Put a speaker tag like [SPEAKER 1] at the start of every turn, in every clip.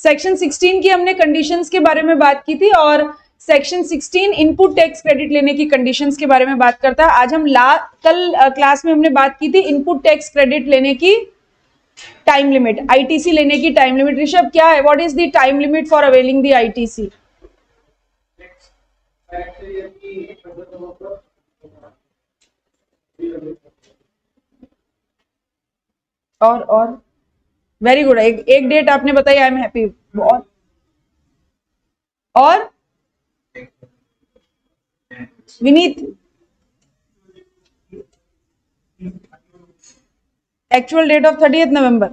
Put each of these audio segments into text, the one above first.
[SPEAKER 1] Section 16 की हमने conditions के बारे में बात की थी और सेक्शन 16 इनपुट टैक्स क्रेडिट लेने की कंडीशंस के बारे में बात करता है। आज हम कल क्लास में हमने बात की थी इनपुट टैक्स क्रेडिट लेने की टाइम लिमिट, आईटीसी लेने की टाइम लिमिट। ऋषभ क्या है, what is the time limit for availing the ITC? और वेरी गुड, एक डेट आपने बताई, आई एम हैप्पी। और विनीत, एक्चुअल डेट ऑफ 30 नवंबर,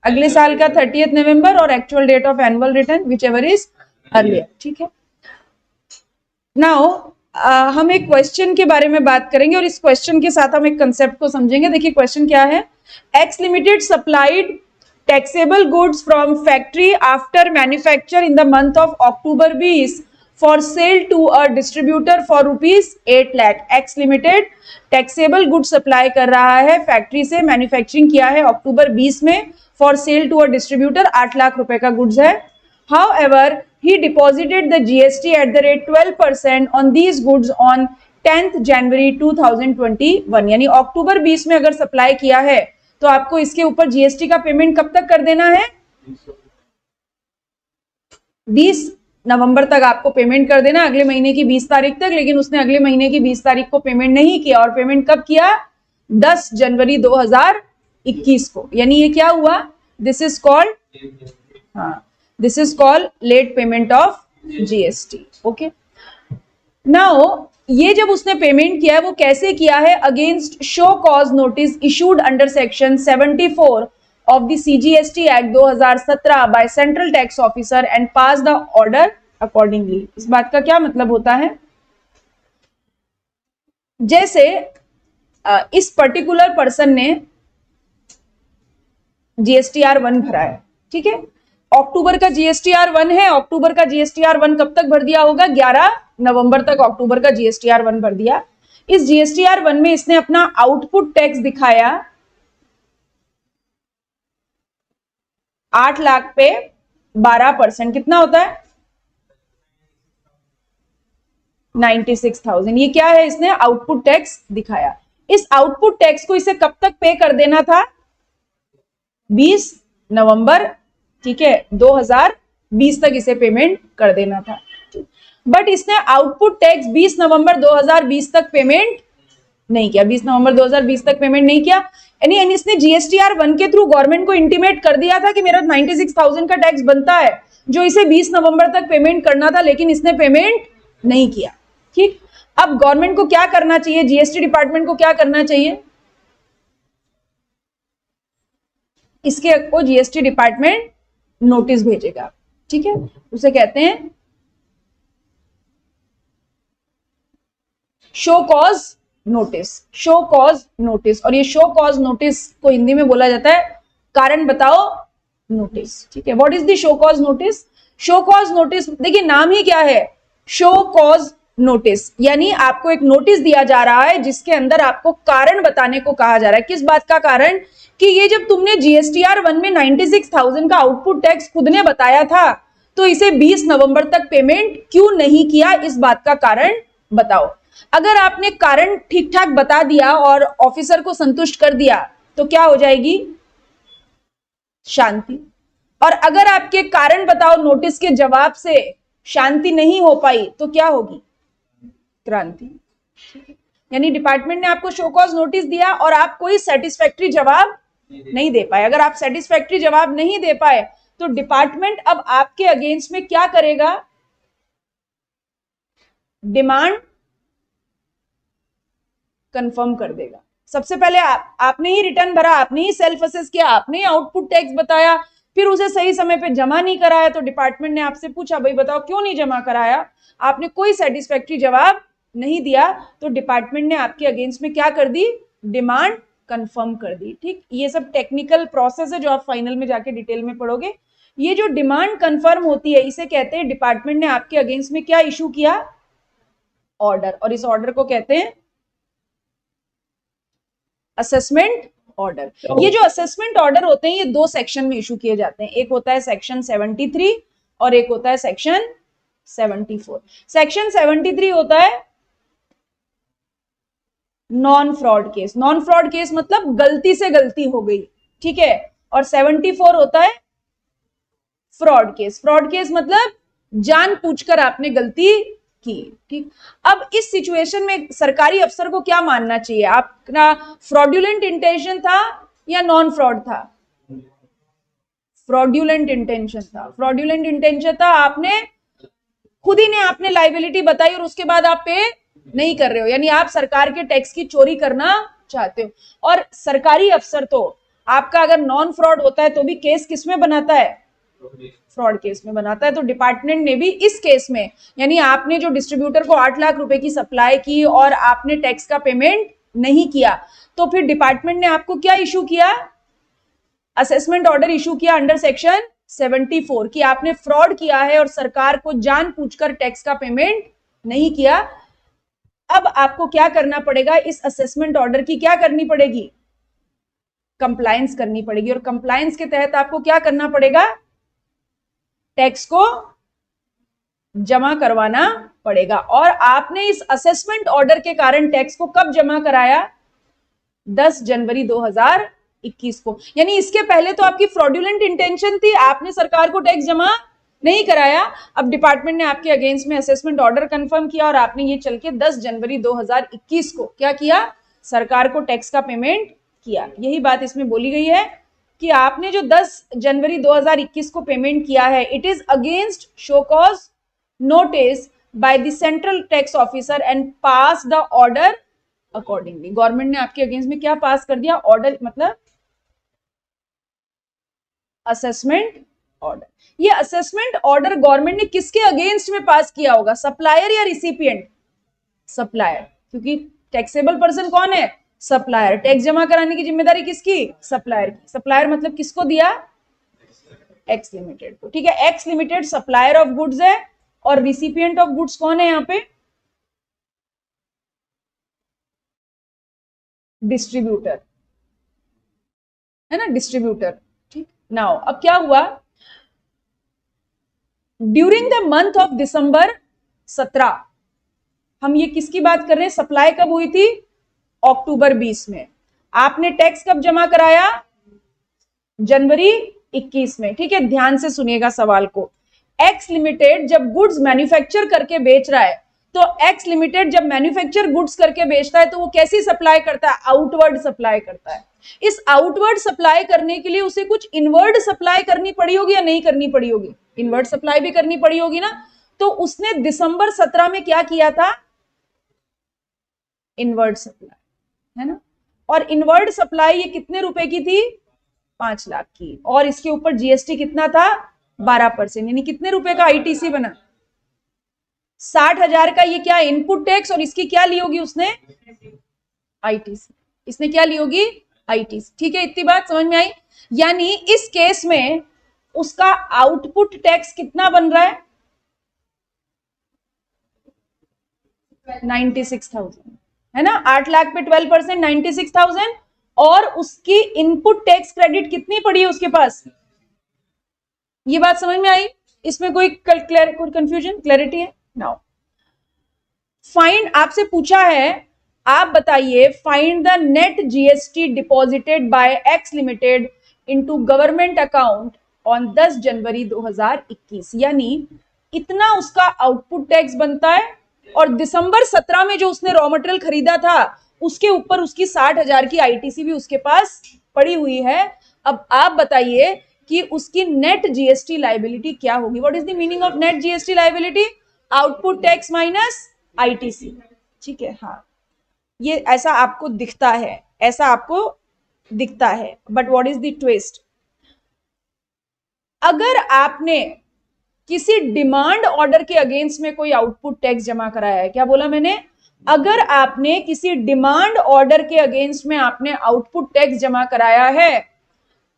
[SPEAKER 1] अगले साल का 30 नवंबर और actual date of annual return whichever is earlier. ठीक है, नाउ हम एक क्वेश्चन के बारे में बात करेंगे और इस क्वेश्चन के साथ हम एक कंसेप्ट को समझेंगे। देखिए क्वेश्चन क्या है, x limited supplied taxable goods from factory after manufacture in the month of October 20 for sale to a distributor for rupees 8 lakh। X Limited taxable goods supply कर रहा है, फैक्ट्री से मैन्युफैक्चरिंग किया है अक्टूबर 20 में, for sale to a distributor 8 lakh रुपए का goods है। However, he deposited the GST at the rate 12% on these goods on 10th January 2021। यानी अक्टूबर 20 में अगर सप्लाई किया है तो आपको इसके ऊपर जीएसटी का पेमेंट कब तक कर देना है? 20 नवंबर तक आपको पेमेंट कर देना, अगले महीने की 20 तारीख तक। लेकिन उसने अगले महीने की 20 तारीख को पेमेंट नहीं किया और पेमेंट कब किया? 10 जनवरी 2021 को। यानी ये क्या हुआ? This is called late payment of GST. Okay, now ये जब उसने पेमेंट किया है वो कैसे किया है? Against show cause notice issued under section 74 of the CGST act 2017 by central tax officer and pass the order accordingly. इस बात का क्या मतलब होता है? जैसे इस पर्टिकुलर पर्सन ने जीएसटीआर 1 भरा है, ठीक है, अक्टूबर का जीएसटीआर 1 है, अक्टूबर का जीएसटीआर 1 कब तक भर दिया होगा? 11 नवंबर तक अक्टूबर का जीएसटीआर 1 भर दिया। इस जीएसटीआर 1 में इसने अपना आउटपुट टैक्स दिखाया 8 लाख पे 12%, कितना होता है? 96,000। ये क्या है? इसने आउटपुट टैक्स दिखाया। इस आउटपुट टैक्स को इसे कब तक पे कर देना था? 20 नवंबर, ठीक है, 2020 तक इसे पेमेंट कर देना था। बट इसने आउटपुट टैक्स 20 नवंबर 2020 तक पेमेंट नहीं किया। 20 नवंबर 2020 तक पेमेंट नहीं किया, यानी इसने जीएसटीआर 1 के थ्रू गवर्नमेंट को इंटीमेट कर दिया था कि मेरा 96,000 का टैक्स बनता है, जो इसे 20 नवंबर तक पेमेंट करना था, लेकिन इसने पेमेंट नहीं किया। ठीक, अब गवर्नमेंट को क्या करना चाहिए? जीएसटी डिपार्टमेंट को क्या करना चाहिए? इसके को जीएसटी डिपार्टमेंट नोटिस भेजेगा, ठीक है, उसे कहते हैं show cause notice. Show cause notice, और ये शो कॉज नोटिस को हिंदी में बोला जाता है कारण बताओ नोटिस। ठीक है, what is the show cause notice? Show cause notice, देखिए नाम ही क्या है, शो कॉज नोटिस, यानी आपको एक नोटिस दिया जा रहा है जिसके अंदर आपको कारण बताने को कहा जा रहा है। किस बात का कारण? कि ये जब तुमने जीएसटीआर 1 में 96,000 का आउटपुट टैक्स खुद ने बताया था, तो इसे 20 नवंबर तक पेमेंट क्यों नहीं किया? इस बात का कारण बताओ। अगर आपने कारण ठीक ठाक बता दिया और ऑफिसर को संतुष्ट कर दिया तो क्या हो जाएगी? शांति। और अगर आपके कारण बताओ नोटिस के जवाब से शांति नहीं हो पाई तो क्या होगी? क्रांति। यानी डिपार्टमेंट ने आपको शो कॉज नोटिस दिया और आप कोई सेटिस्फैक्ट्री जवाब नहीं दे पाए। अगर आप सेटिस्फैक्ट्री जवाब नहीं दे पाए तो डिपार्टमेंट अब आपके अगेंस्ट में क्या करेगा? डिमांड कंफर्म कर देगा। सबसे पहले आपने ही रिटर्न भरा, आपने ही सेल्फ असेस किया, आपने ही आउटपुट टैक्स बताया, फिर उसे सही समय पे जमा नहीं कराया तो डिपार्टमेंट ने आपसे पूछा भाई बताओ क्यों नहीं जमा कराया? आपने कोई सेटिस्फैक्ट्री जवाब नहीं दिया तो डिपार्टमेंट ने आपके अगेंस्ट में क्या कर दी? डिमांड कंफर्म कर दी। ठीक, ये सब टेक्निकल प्रोसेस है जो आप फाइनल में जाके डिटेल में पढ़ोगे। ये जो डिमांड कंफर्म होती है इसे कहते हैं डिपार्टमेंट ने आपके अगेंस्ट में क्या इशू किया? ऑर्डर। और इस ऑर्डर को कहते हैं असेसमेंट ऑर्डर। ये जो असेसमेंट ऑर्डर होते हैं ये दो सेक्शन में इशू किए जाते हैं, एक होता है सेक्शन 73 और एक होता है सेक्शन 74। सेक्शन 73 होता है non fraud case, non fraud case मतलब गलती से गलती हो गई, ठीक है, और 74 होता है फ्रॉड केस, फ्रॉड केस मतलब जानबूझकर आपने गलती की, ठीक। अब इस सिचुएशन में सरकारी अफसर को क्या मानना चाहिए, आपका फ्रॉड्यूलेंट इंटेंशन था या नॉन फ्रॉड था? फ्रॉड्यूलेंट इंटेंशन था, फ्रॉड्यूलेंट इंटेंशन था, आपने खुद ही ने आपने लाइबिलिटी बताई और उसके बाद आप पे नहीं कर रहे हो, यानी आप सरकार के टैक्स की चोरी करना चाहते हो। और सरकारी अफसर तो आपका अगर नॉन फ्रॉड होता है तो भी केस किसमें बनाता है? फ्रॉड केस में बनाता है। तो डिपार्टमेंट ने भी इस केस में, यानी आपने जो डिस्ट्रीब्यूटर को 8 लाख रुपए की सप्लाई की और आपने टैक्स का पेमेंट नहीं किया, तो फिर डिपार्टमेंट ने आपको क्या इशू किया? असेसमेंट ऑर्डर इशू किया अंडर सेक्शन 74 कि आपने फ्रॉड किया है और सरकार को जानबूझकर टैक्स का पेमेंट नहीं किया। अब आपको क्या करना पड़ेगा? इस असेसमेंट ऑर्डर की क्या करनी पड़ेगी? कंप्लायंस करनी पड़ेगी। और कंप्लायंस के तहत आपको क्या करना पड़ेगा? टैक्स को जमा करवाना पड़ेगा। और आपने इस असेसमेंट ऑर्डर के कारण टैक्स को कब जमा कराया? 10 जनवरी 2021 को। यानी इसके पहले तो आपकी फ्रॉड्यूलेंट इंटेंशन थी, आपने सरकार को टैक्स जमा नहीं कराया। अब डिपार्टमेंट ने आपके अगेंस्ट में असेसमेंट ऑर्डर कंफर्म किया और आपने ये चल के 10 जनवरी 2021 को क्या किया? सरकार को टैक्स का पेमेंट किया। यही बात इसमें बोली गई है कि आपने जो 10 जनवरी 2021 को पेमेंट किया है, it is against show cause notice by the central tax officer and pass the order accordingly. Government ने आपके अगेंस्ट में क्या पास कर दिया? ऑर्डर, मतलब असेसमेंट ऑर्डर। ये असेसमेंट ऑर्डर गवर्नमेंट ने किसके अगेंस्ट में पास किया होगा? सप्लायर या रिसिपिएंट? सप्लायर, क्योंकि टैक्सेबल पर्सन कौन है? सप्लायर। टैक्स जमा कराने की जिम्मेदारी किसकी? सप्लायर की। सप्लायर मतलब किसको दिया? एक्स लिमिटेड को, ठीक है। X limited supplier of goods है और रिसिपिएंट ऑफ गुड्स कौन है यहां पे? डिस्ट्रीब्यूटर, है ना, डिस्ट्रीब्यूटर, ठीक। नाउ अब क्या हुआ? During the month of December 17, हम ये किसकी बात कर रहे हैं? सप्लाई कब हुई थी? अक्टूबर 20 में। आपने टैक्स कब जमा कराया? जनवरी 21 में, ठीक है। ध्यान से सुनिएगा सवाल को। एक्स लिमिटेड जब गुड्स मैन्युफैक्चर करके बेच रहा है, तो एक्स लिमिटेड जब मैन्युफैक्चर गुड्स करके बेचता है तो वो कैसी सप्लाई करता है? आउटवर्ड सप्लाई करता है। इस आउटवर्ड सप्लाई करने के लिए उसे कुछ इनवर्ड सप्लाई करनी पड़ी होगी या नहीं करनी पड़ी होगी? इनवर्ड सप्लाई भी करनी पड़ी होगी ना। तो उसने दिसंबर 17 में क्या किया था? इनवर्ड सप्लाई, है ना। और इनवर्ड सप्लाई ये कितने रुपए की थी? 5 लाख की। और इसके ऊपर जीएसटी कितना था? 12%, यानी कितने रुपए का आईटीसी बना? 60,000 का। ये क्या? Input tax. और इसकी क्या ली होगी उसने? आईटीसी। इसने क्या ली होगी? आईटीसी, ठीक है। इतनी बात समझ में आई? यानी इस केस में उसका आउटपुट टैक्स कितना बन रहा है? 96,000, है ना। 8 लाख पे 12%, 96,000। और उसकी इनपुट टैक्स क्रेडिट कितनी पड़ी है उसके पास? ये बात समझ में आई? इसमें कोई कंफ्यूजन, क्लैरिटी है? नाउ फाइंड, आपसे पूछा है, आप बताइए, find the net GST deposited bye x limited into government account on 10 जनवरी 2021। यानी इतना उसका आउटपुट टैक्स बनता है और दिसंबर 17 में जो उसने रॉ मटेरियल खरीदा था उसके ऊपर उसकी 60,000 की आईटीसी भी उसके पास पड़ी हुई है। अब आप बताइए कि उसकी नेट जीएसटी लाइबिलिटी क्या होगी? What is the meaning of net GST liability? Output tax minus ITC, ठीक है। हाँ, ये ऐसा आपको दिखता है, ऐसा आपको दिखता है। But what is the twist? अगर आपने किसी डिमांड ऑर्डर के अगेंस्ट में कोई आउटपुट टैक्स जमा कराया है, क्या बोला मैंने? अगर आपने किसी डिमांड ऑर्डर के अगेंस्ट में आपने आउटपुट टैक्स जमा कराया है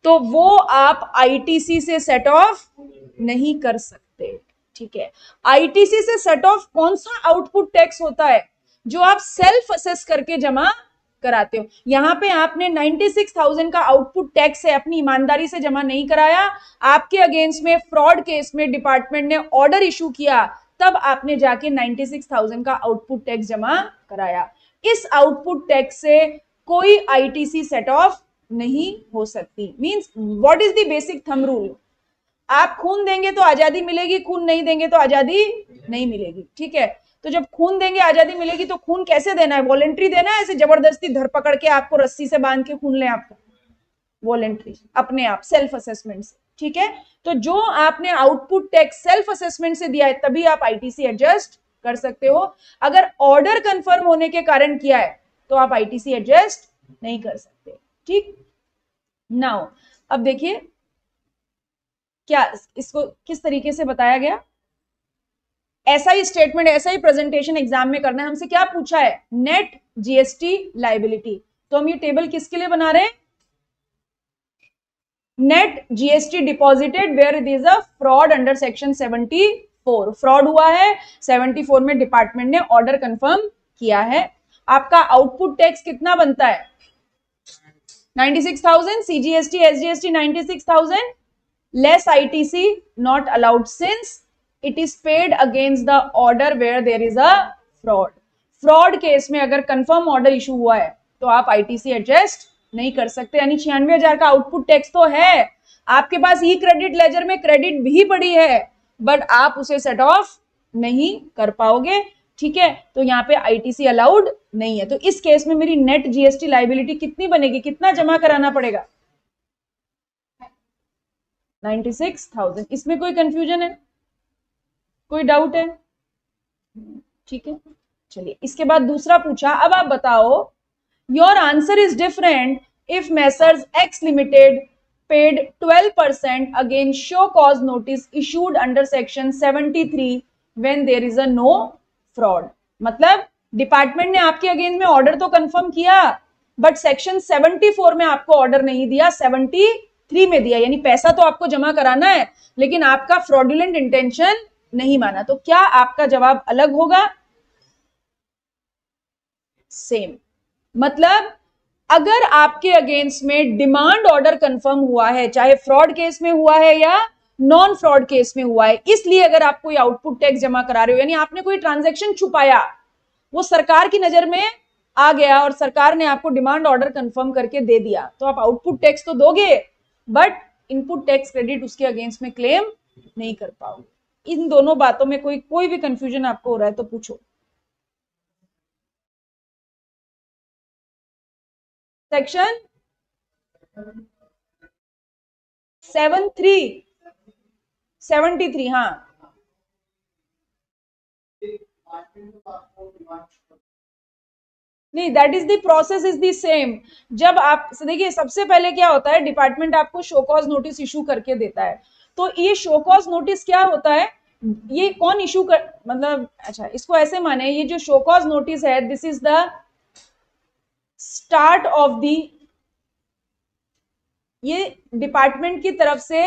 [SPEAKER 1] तो वो आप आईटीसी से सेट ऑफ नहीं कर सकते, ठीक है। आईटीसी से सेट ऑफ कौन सा आउटपुट टैक्स होता है? जो आप सेल्फ असेस करके जमा कराते हो। यहां पे आपने 96,000 का आउटपुट टैक्स है अपनी ईमानदारी से जमा नहीं कराया, आपके अगेंस्ट में फ्रॉड केस में डिपार्टमेंट ने ऑर्डर इशू किया, तब आपने जाके 96,000 का आउटपुट टैक्स जमा कराया। इस आउटपुट टैक्स से कोई आईटीसी सेट ऑफ नहीं हो सकती। Means what is the basic thumb rule, आप खून देंगे तो आजादी मिलेगी, खून नहीं देंगे तो आजादी नहीं मिलेगी, ठीक है। तो जब खून देंगे आजादी मिलेगी, तो खून कैसे देना है, वॉलेंट्री देना है, ऐसे जबरदस्ती धर पकड़ के आपको रस्सी से बांध के खून लें आपको, वॉलेंट्री अपने आप सेल्फ असेसमेंट से, ठीक है। तो जो आपने आउटपुट टैक्स सेल्फ असेसमेंट से दिया है तभी आप आईटीसी एडजस्ट कर सकते हो। अगर ऑर्डर कंफर्म होने के कारण किया है तो आप आईटीसी एडजस्ट नहीं कर सकते, ठीक। नाउ अब देखिए क्या इसको किस तरीके से बताया गया। ऐसा ही स्टेटमेंट, ऐसा ही प्रेजेंटेशन एग्जाम में करना है। हमसे क्या पूछा है, नेट जीएसटी लायबिलिटी, तो हम ये टेबल किसके लिए बना रहे हैं, net GST deposited where it is a fraud under section 74, fraud हुआ है 74 में, डिपार्टमेंट ने ऑर्डर कंफर्म किया है। आपका आउटपुट टैक्स कितना बनता है, 96,000, CGST SGST 96,000 less ITC not allowed since it is paid against the order where there is a fraud. Fraud case में अगर कंफर्म ऑर्डर इशू हुआ है तो आप आईटीसी एडजस्ट नहीं कर सकते, यानी 96,000 का आउटपुट टैक्स तो है आपके पास, ई क्रेडिट लेजर में क्रेडिट भी पड़ी है, बट आप उसे सेट ऑफ नहीं कर पाओगे, ठीक है। तो यहाँ पे आईटीसी अलाउड नहीं है। तो इस केस में मेरी नेट जीएसटी लायबिलिटी कितनी बनेगी, कितना जमा कराना पड़ेगा, 96,000। इसमें कोई कंफ्यूजन है, कोई डाउट है, ठीक है। चलिए इसके बाद दूसरा पूछा, अब आप बताओ, your answer is different if messrs x limited paid 12% against show cause notice issued under section 73 when there is a no fraud। मतलब डिपार्टमेंट ने आपके अगेंस्ट में ऑर्डर तो कंफर्म किया, बट सेक्शन 74 में आपको ऑर्डर नहीं दिया, 73 में दिया, यानी पैसा तो आपको जमा कराना है लेकिन आपका फ्रॉडुलेंट इंटेंशन नहीं माना। तो क्या आपका जवाब अलग होगा, सेम। मतलब अगर आपके अगेंस्ट में डिमांड ऑर्डर कंफर्म हुआ है, चाहे फ्रॉड केस में हुआ है या नॉन फ्रॉड केस में हुआ है, इसलिए अगर आप कोई आउटपुट टैक्स जमा करा रहे हो, यानी आपने कोई ट्रांजैक्शन छुपाया, वो सरकार की नजर में आ गया और सरकार ने आपको डिमांड ऑर्डर कंफर्म करके दे दिया, तो आप आउटपुट टैक्स तो दोगे बट इनपुट टैक्स क्रेडिट उसके अगेंस्ट में क्लेम नहीं कर पाओगे। इन दोनों बातों में कोई भी कंफ्यूजन आपको हो रहा है तो पूछो। सेक्शन 73, हाँ, नहीं, that is the process is the same. जब आप देखिए, सबसे पहले क्या होता है, डिपार्टमेंट आपको शो कॉज नोटिस इशू करके देता है। तो ये शो कॉज नोटिस क्या होता है, ये कौन इशू कर, मतलब अच्छा इसको ऐसे माने, ये जो शो कॉज नोटिस है, this is the start of the, ये डिपार्टमेंट की तरफ से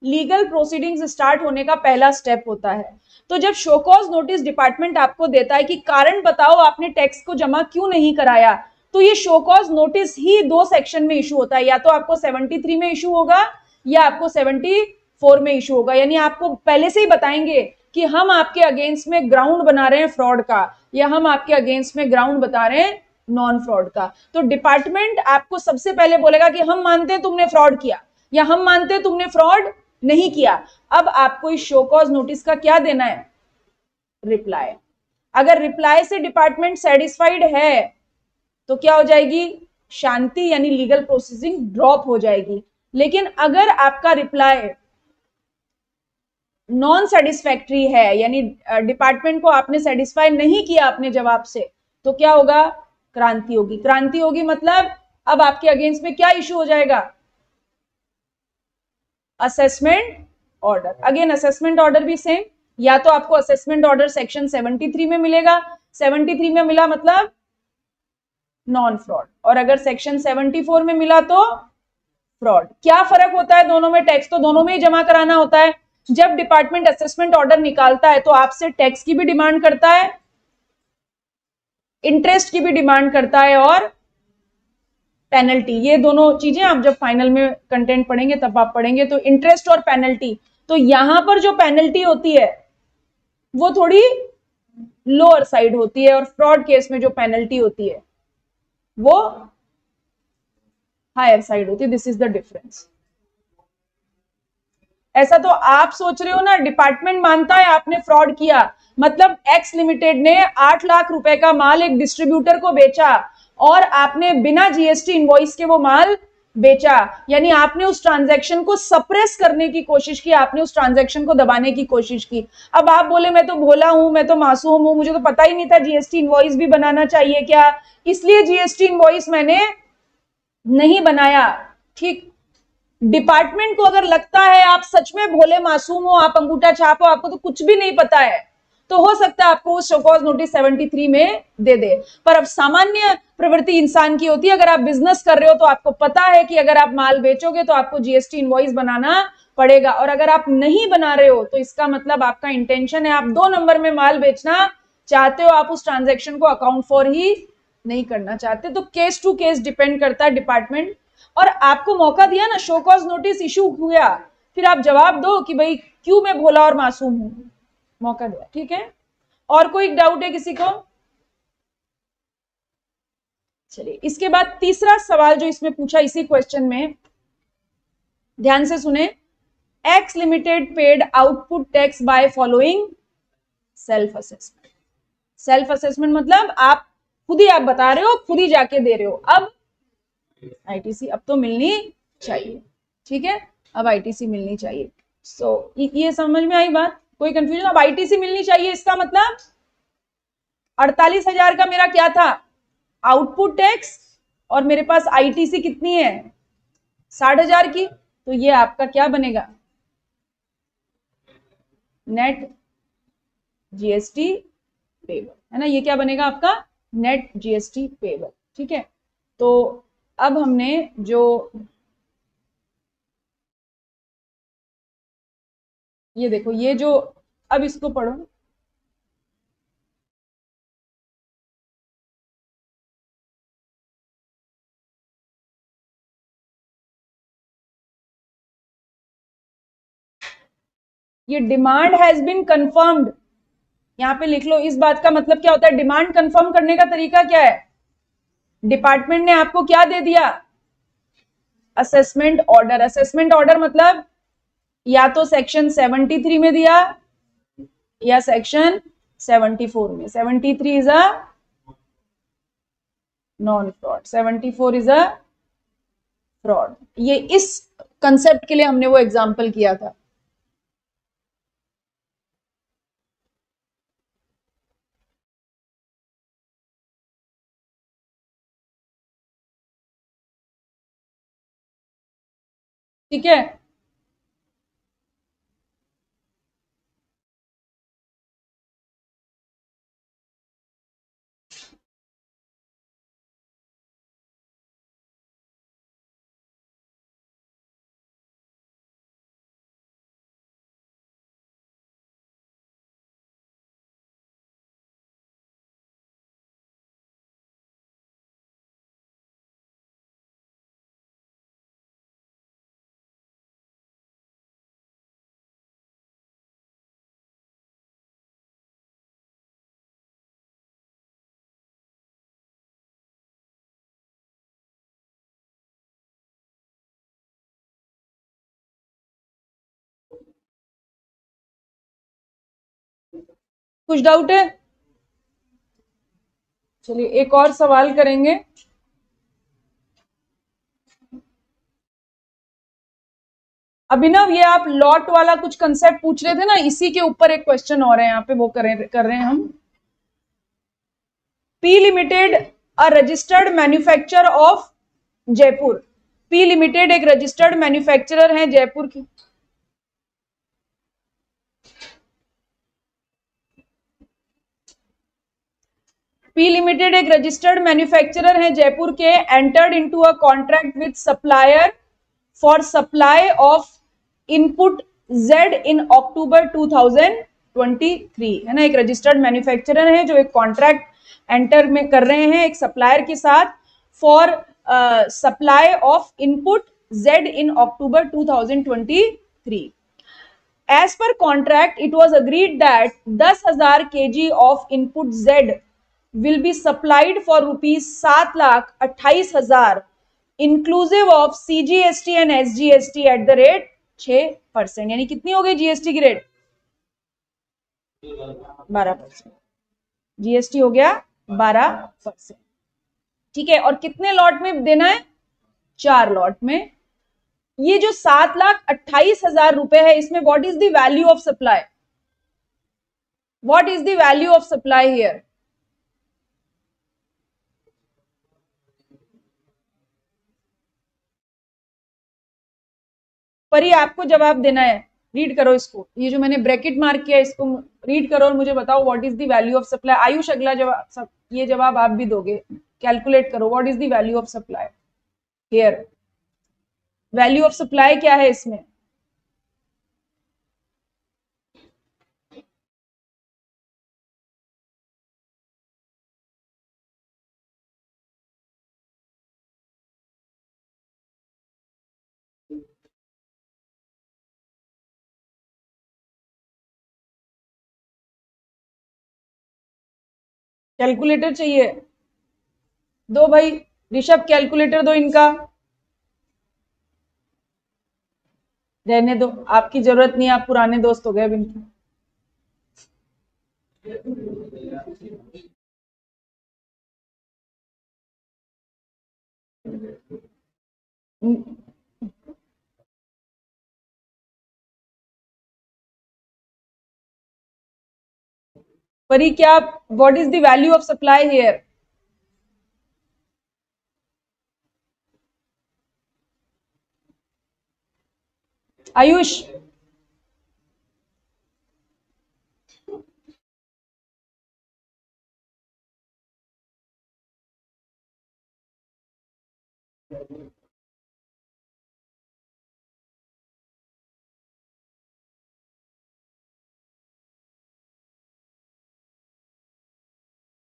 [SPEAKER 1] लीगल प्रोसीडिंग्स स्टार्ट होने का पहला स्टेप होता है। तो जब शो कॉज नोटिस डिपार्टमेंट आपको देता है कि कारण बताओ आपने टैक्स को जमा क्यों नहीं कराया, तो ये शो कॉज नोटिस ही दो सेक्शन में इशू होता है, या तो आपको 73 में इशू होगा या आपको 74 में इशू होगा। यानी आपको पहले से ही बताएंगे कि हम आपके अगेंस्ट में ग्राउंड बना रहे हैं फ्रॉड का, या हम आपके अगेंस्ट में ग्राउंड बता रहे हैं नॉन फ्रॉड का। तो डिपार्टमेंट आपको सबसे पहले बोलेगा कि हम मानते हैं तुमने फ्रॉड किया, या हम मानते हैं तुमने फ्रॉड नहीं किया। अब आपको इस शो कॉज नोटिस का क्या देना है, रिप्लाई। अगर रिप्लाई से डिपार्टमेंट सेटिस्फाइड है तो क्या हो जाएगी, शांति, यानी लीगल प्रोसेसिंग ड्रॉप हो जाएगी। लेकिन अगर आपका रिप्लाई नॉन सेटिस्फैक्ट्री है, यानी डिपार्टमेंट को आपने सेटिस्फाई नहीं किया अपने जवाब से, तो क्या होगा, क्रांति होगी। क्रांति होगी मतलब अब आपके अगेंस्ट में क्या इशू हो जाएगा, assessment order. Again assessment order भी सेम, या तो आपको असेसमेंट ऑर्डर सेक्शन 73 में मिलेगा, 73 में मिला मतलब नॉन फ्रॉड, और अगर सेक्शन 74 में मिला तो फ्रॉड। क्या फर्क होता है दोनों में, टैक्स तो दोनों में ही जमा कराना होता है। जब डिपार्टमेंट असेसमेंट ऑर्डर निकालता है तो आपसे टैक्स की भी डिमांड करता है, इंटरेस्ट की भी डिमांड करता है और पेनल्टी, ये दोनों चीजें आप जब फाइनल में कंटेंट पढ़ेंगे तब आप पढ़ेंगे। तो इंटरेस्ट और पेनल्टी, तो यहां पर जो पेनल्टी होती है वो थोड़ी लोअर साइड होती है और फ्रॉड केस में जो पेनल्टी होती है वो हायर साइड होती है। This is the difference. ऐसा तो आप सोच रहे हो ना, डिपार्टमेंट मानता है आपने फ्रॉड किया, मतलब एक्स लिमिटेड ने 8 लाख रुपए का माल एक डिस्ट्रीब्यूटर को बेचा और आपने बिना जीएसटी इनवॉइस के वो माल बेचा, यानी आपने उस ट्रांजैक्शन को सप्रेस करने की कोशिश की, आपने उस ट्रांजैक्शन को दबाने की कोशिश की। अब आप बोले मैं तो भोला हूं, मैं तो मासूम हूं, मुझे तो पता ही नहीं था जीएसटी इनवॉइस भी बनाना चाहिए क्या, इसलिए जीएसटी इनवॉइस मैंने नहीं बनाया। ठीक, डिपार्टमेंट को अगर लगता है आप सच में भोले मासूम हो, आप अंगूठा छाप हो, आपको तो कुछ भी नहीं पता है, तो हो सकता है आपको शो कॉज नोटिस 73 में दे दे। पर अब सामान्य प्रवृत्ति इंसान की होती है, अगर आप बिजनेस कर रहे हो तो आपको पता है कि अगर आप माल बेचोगे तो आपको जीएसटी इनवॉइस बनाना पड़ेगा, और अगर आप नहीं बना रहे हो तो इसका मतलब आपका इंटेंशन है, आप 2 नंबर में माल बेचना चाहते हो, आप उस ट्रांजेक्शन को अकाउंट फॉर ही नहीं करना चाहते। तो केस टू केस डिपेंड करता है डिपार्टमेंट। और आपको मौका दिया ना, शो कॉज नोटिस इशू हुआ, फिर आप जवाब दो कि भाई क्यों मैं भोला और मासूम हूं, मौका दिया। ठीक है, और कोई डाउट है किसी को? चलिए, इसके बाद तीसरा सवाल जो इसमें पूछा इसी क्वेश्चन में, ध्यान से सुने। X limited paid output tax by following self assessment. Self assessment मतलब आप खुद ही, आप बता रहे हो, खुद ही जाके दे रहे हो। अब आईटीसी अब तो मिलनी चाहिए, ठीक है, अब आईटीसी मिलनी चाहिए। सो ये समझ में आई बात? कोई कंफ्यूजन? अब आईटीसी मिलनी चाहिए, इसका मतलब 48,000 का मेरा क्या था, आउटपुट टैक्स, और मेरे पास आईटीसी कितनी है, 60,000 की, तो ये आपका क्या बनेगा, नेट जीएसटी पेबल, है ना, ये क्या बनेगा आपका, नेट जीएसटी पेबल। ठीक है, तो अब हमने जो ये देखो, ये जो, अब इसको पढ़ो। ये डिमांड हैज बीन कंफर्म्ड, यहां पे लिख लो। इस बात का मतलब क्या होता है, डिमांड कंफर्म करने का तरीका क्या है, डिपार्टमेंट ने आपको क्या दे दिया, असेसमेंट ऑर्डर। असेसमेंट ऑर्डर मतलब या तो सेक्शन 73 में दिया या सेक्शन 74 में। 73 is a non fraud, 74 is a fraud. ये इस कंसेप्ट के लिए हमने वो एग्जांपल किया था। ठीक है, कुछ डाउट है? चलिए एक और सवाल करेंगे। अभिनव, ये आप लॉट वाला कुछ कंसेप्ट पूछ रहे थे ना, इसी के ऊपर एक क्वेश्चन और है यहाँ पे, वो कर रहे हैं हम। P limited a registered manufacturer of Jaipur. P limited एक रजिस्टर्ड मैन्युफैक्चरर है जयपुर की। पी लिमिटेड एक रजिस्टर्ड मैन्युफैक्चरर है जयपुर के, entered into a contract with supplier for supply of input Z in October 2023, है ना। एक रजिस्टर्ड मैन्युफैक्चरर है जो एक कॉन्ट्रैक्ट एंटर में कर रहे हैं एक सप्लायर के साथ, for supply of input Z in October 2023. As per contract, it was agreed that 10,000 kg of input Z will be supplied for rupees 7,28,000 inclusive of CGST and SGST at the rate 6%. यानी कितनी हो गई GST की rate? 12%. GST हो गया 12%. ठीक है, और कितने लॉट में देना है? 4 लॉट में. ये जो 7,28,000 रुपए है, इसमें what is the value of supply? What is the value of supply here? परी आपको जवाब देना है. रीड करो इसको, ये जो मैंने ब्रैकेट मार्क किया इसको रीड करो और मुझे बताओ what is the value of supply. Ayush अगला जवाब, ये जवाब आप भी दोगे. कैलकुलेट करो what is the value of supply here. Value of supply क्या है इसमें? कैलकुलेटर चाहिए? दो भाई, ऋषभ कैलकुलेटर दो इनका. रहने दो, आपकी जरूरत नहीं है, आप पुराने दोस्त हो गए अब इनकी. परी क्या, what is the value of supply here? Ayush,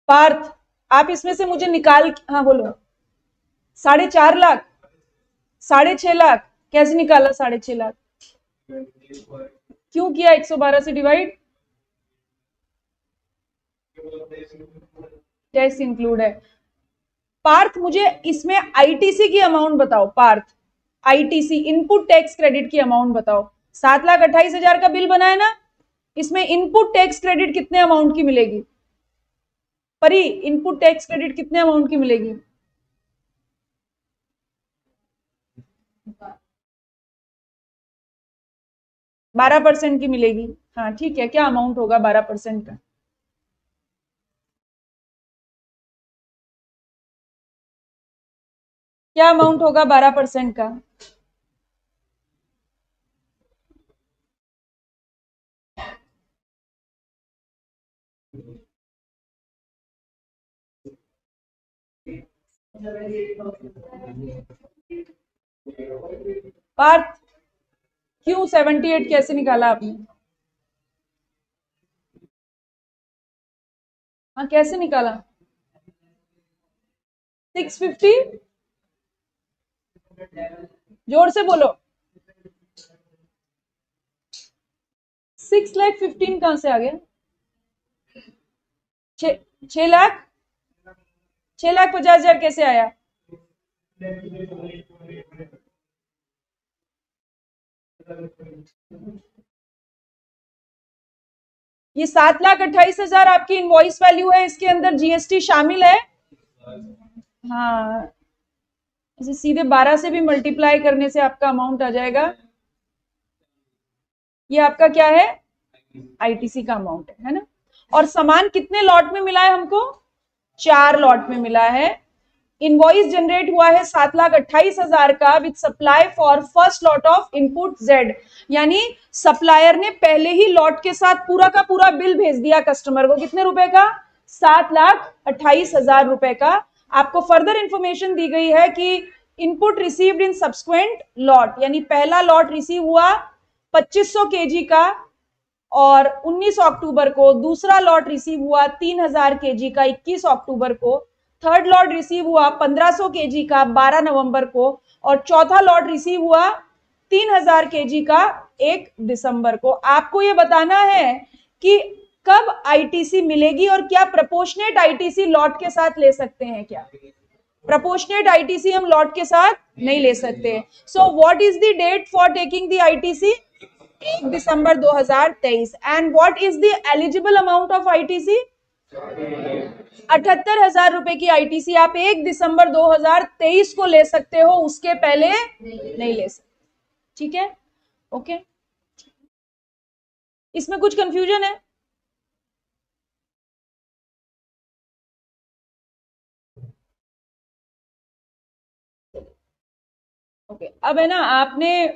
[SPEAKER 1] Parth, आप इसमें से मुझे निकाल, हाँ बोलो. 4.5 लाख, 6.5 लाख कैसे निकाला? 6.5 लाख क्यों किया 112 से डिवाइड? टैक्स इंक्लूड है. पार्थ मुझे इसमें आईटीसी की अमाउंट बताओ. Parth, ITC input tax credit की अमाउंट बताओ. 7,28,000 का बिल बना है ना, इसमें इनपुट टैक्स क्रेडिट कितने अमाउंट की मिलेगी? परी, इनपुट टैक्स क्रेडिट कितने अमाउंट की मिलेगी? 12% की मिलेगी. हाँ ठीक है, क्या अमाउंट होगा 12% का? क्या अमाउंट होगा 12% का? पार्थ, क्यों 78 कैसे निकाला आपने? हाँ कैसे निकाला? 650, जोर से बोलो. 6,15,000 कहां से आ गया? 6 लाख, 6,50,000 कैसे आया? ये 7,28,000 आपकी इनवॉइस वैल्यू है, इसके अंदर जीएसटी शामिल है. हाँ, इसे सीधे 12 से भी मल्टीप्लाई करने से आपका अमाउंट आ जाएगा. ये आपका क्या है? आईटीसी का अमाउंट है ना. और सामान कितने लॉट में मिला है हमको? 4 लॉट में मिला है. इनवॉइस जनरेट हुआ है 7,28,000 का with supply for first lot of input Z. यानी सप्लायर ने पहले ही लॉट के साथ पूरा का पूरा बिल भेज दिया कस्टमर को. कितने रुपए का? 7,28,000 रुपए का. आपको फर्दर इंफॉर्मेशन दी गई है कि input received in subsequent lot, यानी पहला लॉट रिसीव हुआ 2500 केजी का और 19 अक्टूबर को. दूसरा लॉट रिसीव हुआ 3,000 केजी का 21 अक्टूबर को. थर्ड लॉट रिसीव हुआ 1500 केजी का 12 नवंबर को, और चौथा लॉट रिसीव हुआ 3000 केजी का 1 दिसंबर को। आपको ये बताना है कि कब आईटीसी मिलेगी और क्या प्रोपोर्शनेट आईटीसी लॉट के साथ ले सकते हैं क्या? प्रोपोर्शनेट आईटीसी हम लॉट के साथ नहीं ले सकते। So what is the date for taking the ITC? 1 दिसंबर 2023। And what is the eligible amount of ITC? 78,000 रुपए की आईटीसी आप 1 दिसंबर 2023 को ले सकते हो, उसके पहले नहीं ले सकते। ठीक है, ओके। इसमें कुछ कंफ्यूजन है? ओके, अब है ना, आपने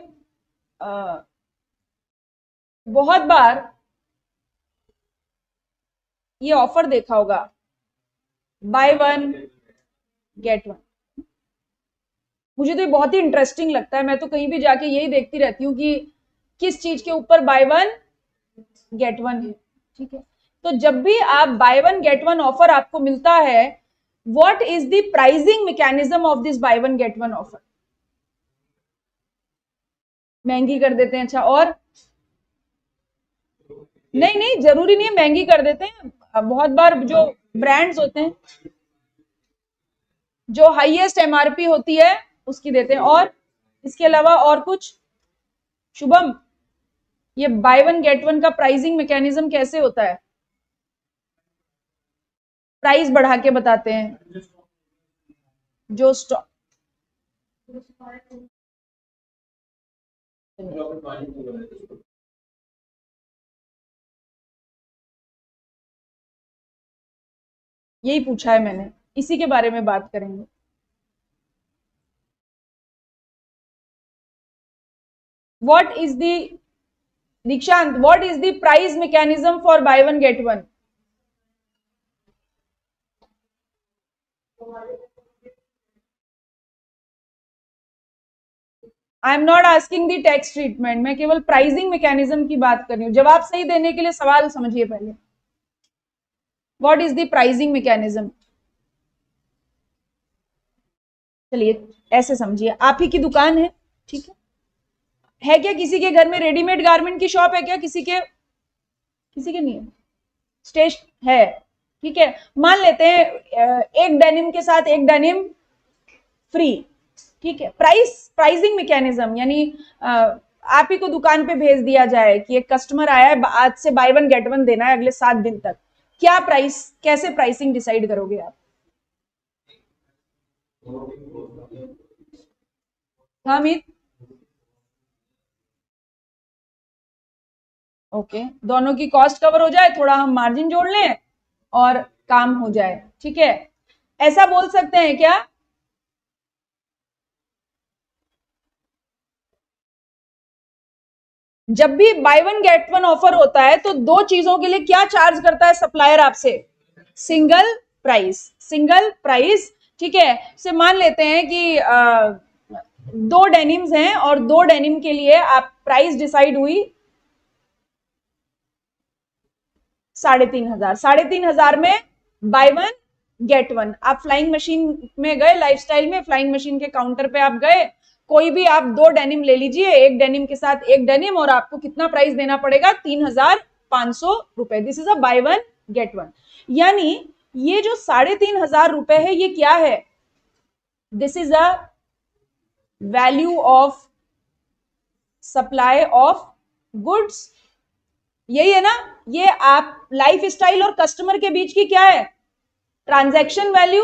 [SPEAKER 1] बहुत बार ये ऑफर देखा होगा, बाय वन गेट वन। मुझे तो ये बहुत ही इंटरेस्टिंग लगता है, मैं तो कहीं भी जाके यही देखती रहती हूँ कि किस चीज के ऊपर बाय वन गेट वन है। ठीक है, तो जब भी आप bye one get one offer आपको मिलता है, what is the pricing mechanism of this by one get one offer? महंगी कर देते हैं, अच्छा, और नहीं नहीं, जरूरी नहीं है महंगी कर देते हैं। बहुत बार जो ब्रांड्स होते हैं, जो हाईएस्ट एमआरपी होती है उसकी देते हैं। और इसके अलावा और कुछ? शुभम, ये बाय वन गेट वन का प्राइसिंग मैकेनिज्म कैसे होता है? प्राइस बढ़ा के बताते हैं जो स्टॉक। यही पूछा है मैंने, इसी के बारे में बात करेंगे। व्हाट इज द, दीक्षांत, what is the price mechanism for bye one get one? I am not asking the tax treatment, मैं केवल प्राइसिंग मैकेनिज्म की बात कर रही हूँ। जवाब सही देने के लिए सवाल समझिए पहले। What is the pricing mechanism? चलिए ऐसे समझिए, आप ही की दुकान है, ठीक है क्या किसी के घर में रेडीमेड गारमेंट की शॉप है क्या? किसी के नहीं है, स्टेश है, ठीक है। मान लेते हैं एक डेनिम के साथ एक डेनिम फ्री, ठीक है। प्राइसिंग मैकेनिज्म यानी आप ही को दुकान पे भेज दिया जाए कि एक कस्टमर आया है, आज से बाय वन गेट वन देना है अगले 7 दिन तक, क्या प्राइस, कैसे प्राइसिंग डिसाइड करोगे आप? हाँ अमित, ओके, दोनों की कॉस्ट कवर हो जाए, थोड़ा हम मार्जिन जोड़ लें और काम हो जाए, ठीक है, ऐसा बोल सकते हैं क्या? जब भी bye one get one offer होता है तो दो चीजों के लिए क्या चार्ज करता है सप्लायर आपसे? सिंगल प्राइस, सिंगल प्राइस, ठीक है। से मान लेते हैं कि दो डेनिम्स हैं और दो डेनिम के लिए आप प्राइस डिसाइड हुई 3,500, 3,500 में बाय वन गेट वन। आप फ्लाइंग मशीन में गए, लाइफस्टाइल में फ्लाइंग मशीन के काउंटर पे आप गए, कोई भी आप दो डेनिम ले लीजिए, एक डेनिम के साथ एक डेनिम, और आपको कितना प्राइस देना पड़ेगा? 3,500 रुपए। This is a bye one get one. यानी ये जो 3,500 रुपए है, ये क्या है? This is a value of supply of goods, यही है ना? ये आप लाइफ स्टाइल और कस्टमर के बीच की क्या है? Transaction value.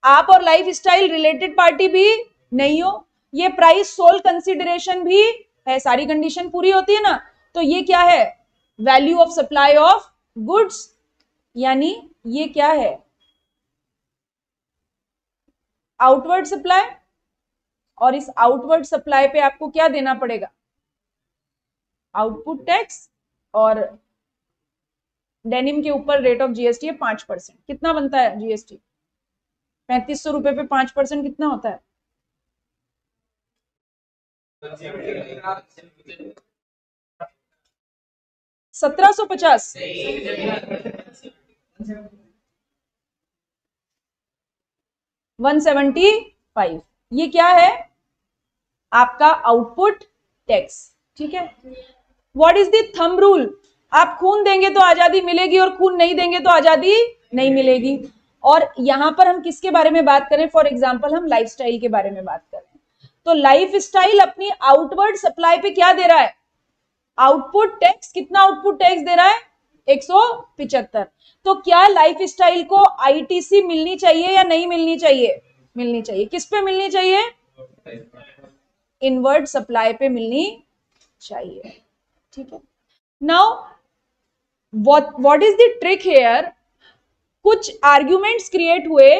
[SPEAKER 1] आप और लाइफ स्टाइल रिलेटेड पार्टी भी नहीं हो, ये प्राइस सोल कंसिडरेशन भी है, सारी कंडीशन पूरी होती है ना, तो ये क्या है? Value of supply of goods, यानी ये क्या है? Outward supply. और इस आउटवर्ड सप्लाई पे आपको क्या देना पड़ेगा? आउटपुट टैक्स, और डेनिम के ऊपर रेट ऑफ जीएसटी है 5%। कितना बनता है जीएसटी? 3,500 रुपए पे 5% कितना होता है? 1,750। 175। ये क्या है? आपका आउटपुट टैक्स। ठीक है। What is the thumb rule? आप खून देंगे तो आजादी मिलेगी और खून नहीं देंगे तो आजादी नहीं मिलेगी। और यहां पर हम किसके बारे में बात करें? फॉर एग्जाम्पल हम लाइफस्टाइल के बारे में बात करें, तो लाइफस्टाइल अपनी आउटवर्ड सप्लाई पे क्या दे रहा है? Output tax. कितना आउटपुट टैक्स दे रहा है? 175। तो क्या लाइफस्टाइल को आईटीसी मिलनी चाहिए या नहीं मिलनी चाहिए? मिलनी चाहिए। किस पे मिलनी चाहिए? इनवर्ड सप्लाई पे मिलनी चाहिए। ठीक है। Now what is the trick here? कुछ आर्ग्यूमेंट्स क्रिएट हुए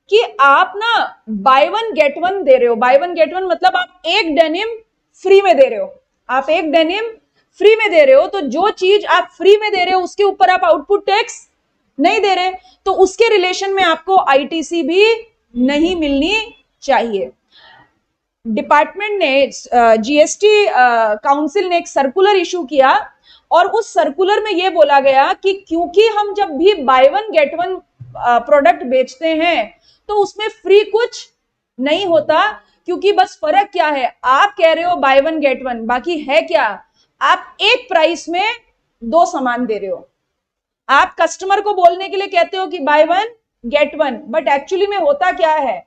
[SPEAKER 1] कि आप ना बाय वन गेट वन दे रहे हो। बाय वन गेट वन मतलब आप एक डेनिम फ्री में दे रहे हो। आप एक डेनिम फ्री में दे रहे हो, तो जो चीज आप फ्री में दे रहे हो उसके ऊपर आप आउटपुट टैक्स नहीं दे रहे, तो उसके रिलेशन में आपको आईटीसी भी नहीं मिलनी चाहिए। डिपार्टमेंट ने, जीएसटी काउंसिल ने एक सर्कुलर इशू किया और उस सर्कुलर में यह बोला गया कि क्योंकि हम जब भी bye one get one product बेचते हैं तो उसमें फ्री कुछ नहीं होता, क्योंकि बस फर्क क्या है? आप कह रहे हो बाय वन गेट वन, बाकी है क्या? आप एक प्राइस में दो सामान दे रहे हो। आप कस्टमर को बोलने के लिए कहते हो कि bye one get one, but actually में होता क्या है?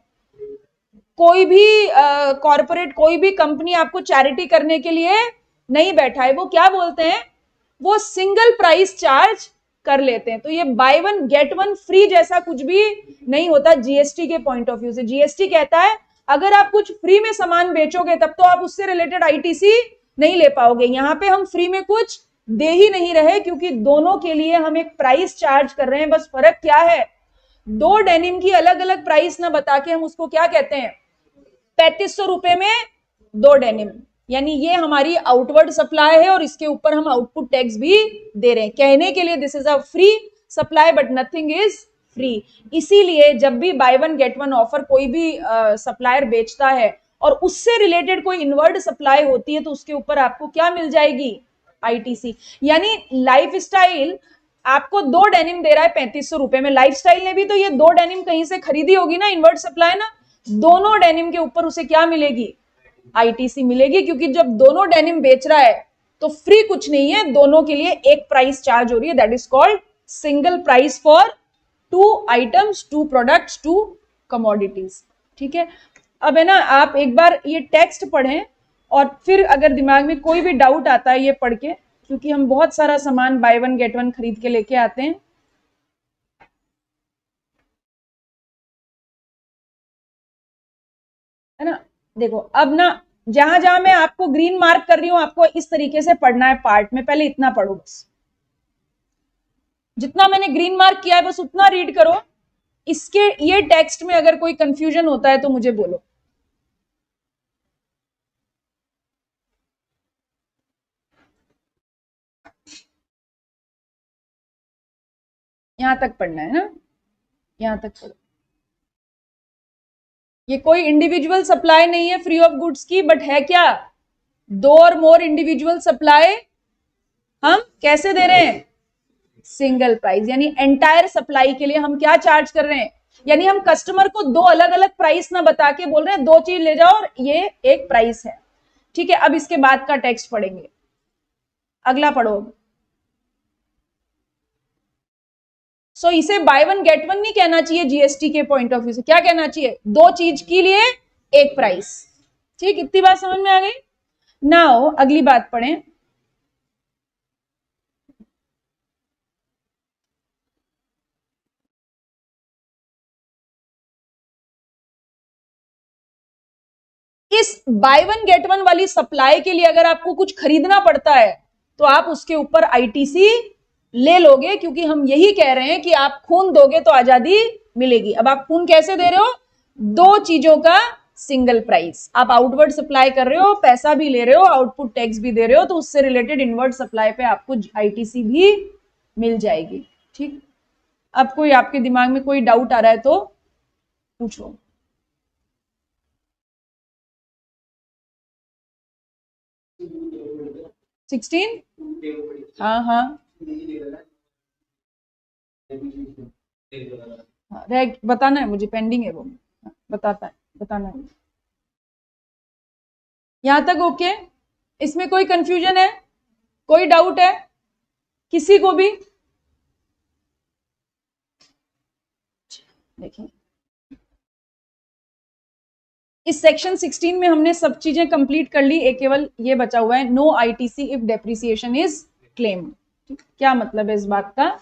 [SPEAKER 1] कोई भी कॉर्पोरेट, कोई भी कंपनी आपको चैरिटी करने के लिए नहीं बैठा है। वो क्या बोलते हैं? वो सिंगल प्राइस चार्ज कर लेते हैं। तो ये bye one get one free जैसा कुछ भी नहीं होता जीएसटी के पॉइंट ऑफ व्यू से। जीएसटी कहता है अगर आप कुछ फ्री में सामान बेचोगे तब तो आप उससे रिलेटेड आईटीसी नहीं ले पाओगे। यहां पे हम फ्री में कुछ दे ही नहीं रहे, क्योंकि दोनों के लिए हम एक प्राइस चार्ज कर रहे हैं। बस फर्क क्या है? दो डेनिम की अलग अलग प्राइस ना बता के हम उसको क्या कहते हैं? 3500 रुपए में दो डेनिम। यानी ये हमारी आउटवर्ड सप्लाई है और इसके ऊपर हम आउटपुट टैक्स भी दे रहे हैं। कहने के लिए this is a free supply but nothing is free. इसीलिए जब भी bye one get one offer कोई भी सप्लायर बेचता है और उससे रिलेटेड कोई इनवर्ड सप्लाई होती है तो उसके ऊपर आपको क्या मिल जाएगी? आईटीसी। यानी लाइफस्टाइल आपको दो डेनिम दे रहा है 3500 रुपए में। लाइफस्टाइल ने भी तो ये दो डेनिम कहीं से खरीदी होगी ना, इनवर्ड सप्लाई ना। दोनों डेनिम के ऊपर उसे क्या मिलेगी? आईटीसी मिलेगी, क्योंकि जब दोनों डेनिम बेच रहा है तो फ्री कुछ नहीं है, दोनों के लिए एक प्राइस चार्ज हो रही है। That is called single price for two items, two products, two commodities. ठीक है। अब है ना, आप एक बार ये टेक्स्ट पढ़ें और फिर अगर दिमाग में कोई भी डाउट आता है ये पढ़ के, क्योंकि हम बहुत सारा सामान बाय वन गेट वन खरीद के लेके आते हैं। है ना। देखो अब ना, जहां जहां मैं आपको ग्रीन मार्क कर रही हूं आपको इस तरीके से पढ़ना है पार्ट में। पहले इतना पढ़ो, बस जितना मैंने ग्रीन मार्क किया है बस उतना रीड करो। इसके ये टेक्स्ट में अगर कोई कंफ्यूजन होता है तो मुझे बोलो। यहां तक पढ़ना है ना, यहां तक पढ़ो। ये कोई इंडिविजुअल सप्लाई नहीं है फ्री ऑफ गुड्स की, बट है क्या? दो और मोर इंडिविजुअल सप्लाई हम कैसे दे रहे हैं? Single price. यानी एंटायर सप्लाई के लिए हम क्या चार्ज कर रहे हैं? यानी हम कस्टमर को दो अलग अलग प्राइस ना बता के बोल रहे हैं दो चीज ले जाओ और ये एक प्राइस है। ठीक है। अब इसके बाद का टेक्स्ट पढ़ेंगे। अगला पढ़ो। सो इसे बाय वन गेट वन नहीं कहना चाहिए जीएसटी के पॉइंट ऑफ व्यू से। क्या कहना चाहिए? दो चीज के लिए एक प्राइस। ठीक, इतनी बात समझ में आ गई। नाउ अगली बात पढ़ें। इस बाय वन गेट वन वाली सप्लाई के लिए अगर आपको कुछ खरीदना पड़ता है तो आप उसके ऊपर आईटीसी ले लोगे, क्योंकि हम यही कह रहे हैं कि आप खून दोगे तो आजादी मिलेगी। अब आप खून कैसे दे रहे हो? दो चीजों का सिंगल प्राइस। आप आउटवर्ड सप्लाई कर रहे हो, पैसा भी ले रहे हो, आउटपुट टैक्स भी दे रहे हो, तो उससे रिलेटेड इनवर्ड सप्लाई पे आपको आईटीसी भी मिल जाएगी। ठीक। अब कोई आपके दिमाग में कोई डाउट आ रहा है तो पूछो। 16। हाँ हाँ हाँ, बताना है मुझे, पेंडिंग है वो। बताना है। यहां तक ओके? इसमें कोई कंफ्यूजन है, कोई डाउट है किसी को भी? देखिए, इस सेक्शन 16 में हमने सब चीजें कंप्लीट कर ली, एक केवल ये बचा हुआ है, no ITC if depreciation is claimed. क्या मतलब है इस बात का?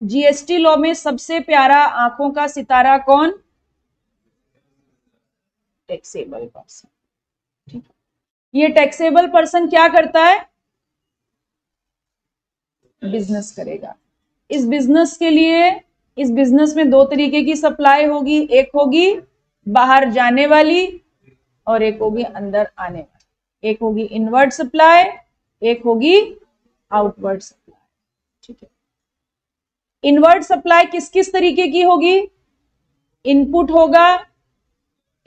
[SPEAKER 1] जीएसटी लॉ में सबसे प्यारा आंखों का सितारा कौन? Taxable person. ठीक, ये टैक्सेबल पर्सन क्या करता है? बिजनेस करेगा। इस बिजनेस के लिए, इस बिजनेस में दो तरीके की सप्लाई होगी, एक होगी बाहर जाने वाली और एक होगी अंदर आने वाली। एक होगी इनवर्ड सप्लाई, एक होगी आउटवर्ड सप्लाई। ठीक है, इनवर्ड सप्लाई किस किस तरीके की होगी? इनपुट होगा,